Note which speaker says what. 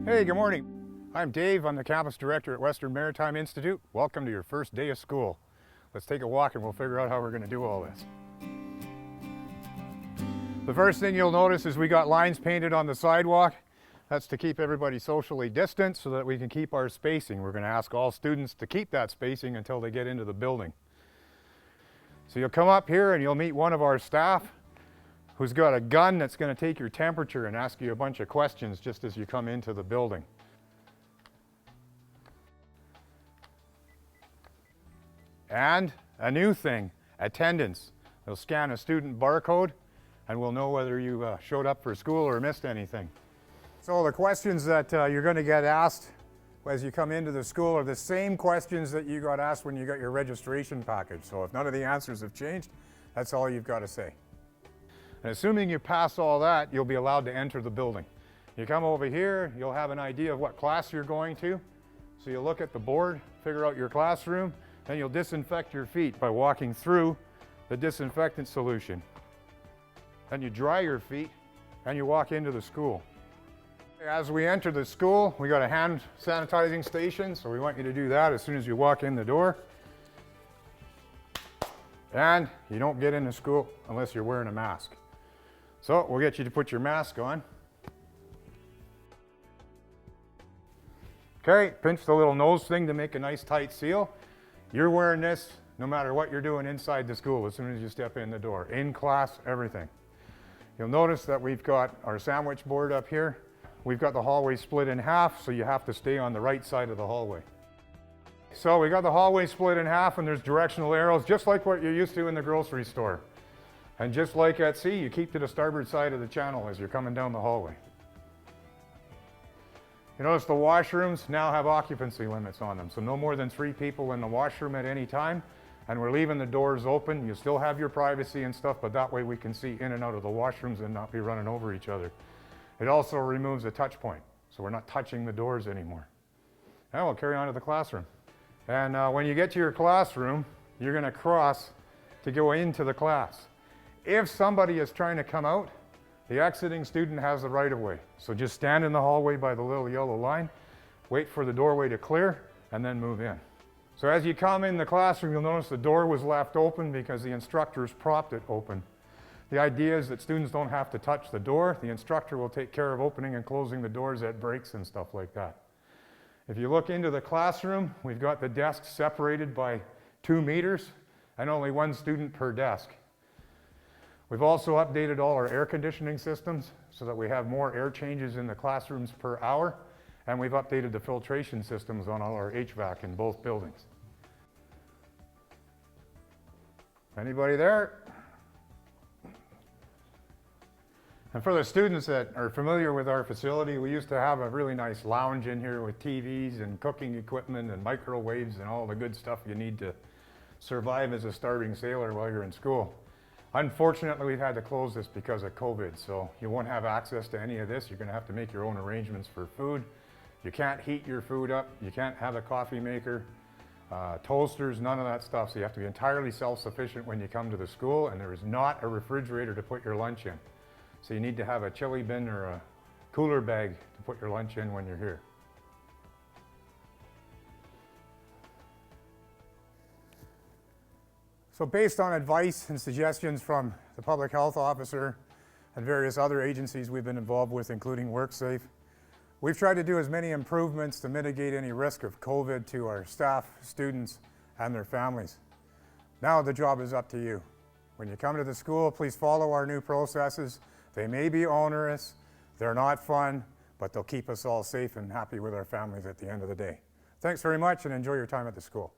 Speaker 1: Hey, good morning. I'm Dave. I'm the campus director at Western Maritime Institute. Welcome to your first day of school. Let's take a walk and we'll figure out how we're going to do all this. The first thing you'll notice is we got lines painted on the sidewalk. That's to keep everybody socially distant so that we can keep our spacing. We're going to ask all students to keep that spacing until they get into the building. So you'll come up here and you'll meet one of our staff who's got a gun that's going to take your temperature and ask you a bunch of questions just as you come into the building. And a new thing, attendance. They'll scan a student barcode and we'll know whether you showed up for school or missed anything. So the questions that you're going to get asked as you come into the school are the same questions that you got asked when you got your registration package. So if none of the answers have changed, that's all you've got to say. And assuming you pass all that, you'll be allowed to enter the building. You come over here, you'll have an idea of what class you're going to. So you'll look at the board, figure out your classroom, then you'll disinfect your feet by walking through the disinfectant solution. Then you dry your feet and you walk into the school. As we enter the school, we got a hand sanitizing station, so we want you to do that as soon as you walk in the door. And you don't get into school unless you're wearing a mask. So we'll get you to put your mask on. Okay, pinch the little nose thing to make a nice tight seal. You're wearing this no matter what you're doing inside the school as soon as you step in the door. In class, everything. You'll notice that we've got our sandwich board up here. We've got the hallway split in half, so you have to stay on the right side of the hallway. So we got the hallway split in half and there's directional arrows just like what you're used to in the grocery store. And just like at sea, you keep to the starboard side of the channel as you're coming down the hallway. You notice the washrooms now have occupancy limits on them, so no more than 3 people in the washroom at any time. And we're leaving the doors open. You still have your privacy and stuff, but that way we can see in and out of the washrooms and not be running over each other. It also removes a touch point, so we're not touching the doors anymore. Now we'll carry on to the classroom. And when you get to your classroom, you're going to cross to go into the class. If somebody is trying to come out, the exiting student has the right of way. So just stand in the hallway by the little yellow line, wait for the doorway to clear, and then move in. So as you come in the classroom, you'll notice the door was left open because the instructors propped it open. The idea is that students don't have to touch the door. The instructor will take care of opening and closing the doors at breaks and stuff like that. If you look into the classroom, we've got the desks separated by 2 meters and only 1 student per desk. We've also updated all our air conditioning systems so that we have more air changes in the classrooms per hour, and we've updated the filtration systems on all our HVAC in both buildings. Anybody there? And for the students that are familiar with our facility, we used to have a really nice lounge in here with TVs and cooking equipment and microwaves and all the good stuff you need to survive as a starving sailor while you're in school. Unfortunately, we've had to close this because of COVID, so you won't have access to any of this. You're going to have to make your own arrangements for food. You can't heat your food up. You can't have a coffee maker, toasters, none of that stuff. So you have to be entirely self-sufficient when you come to the school, and there is not a refrigerator to put your lunch in. So you need to have a chili bin or a cooler bag to put your lunch in when you're here. So based on advice and suggestions from the public health officer and various other agencies we've been involved with, including WorkSafe, we've tried to do as many improvements to mitigate any risk of COVID to our staff, students, and their families. Now the job is up to you. When you come to the school, please follow our new processes. They may be onerous, they're not fun, but they'll keep us all safe and happy with our families at the end of the day. Thanks very much and enjoy your time at the school.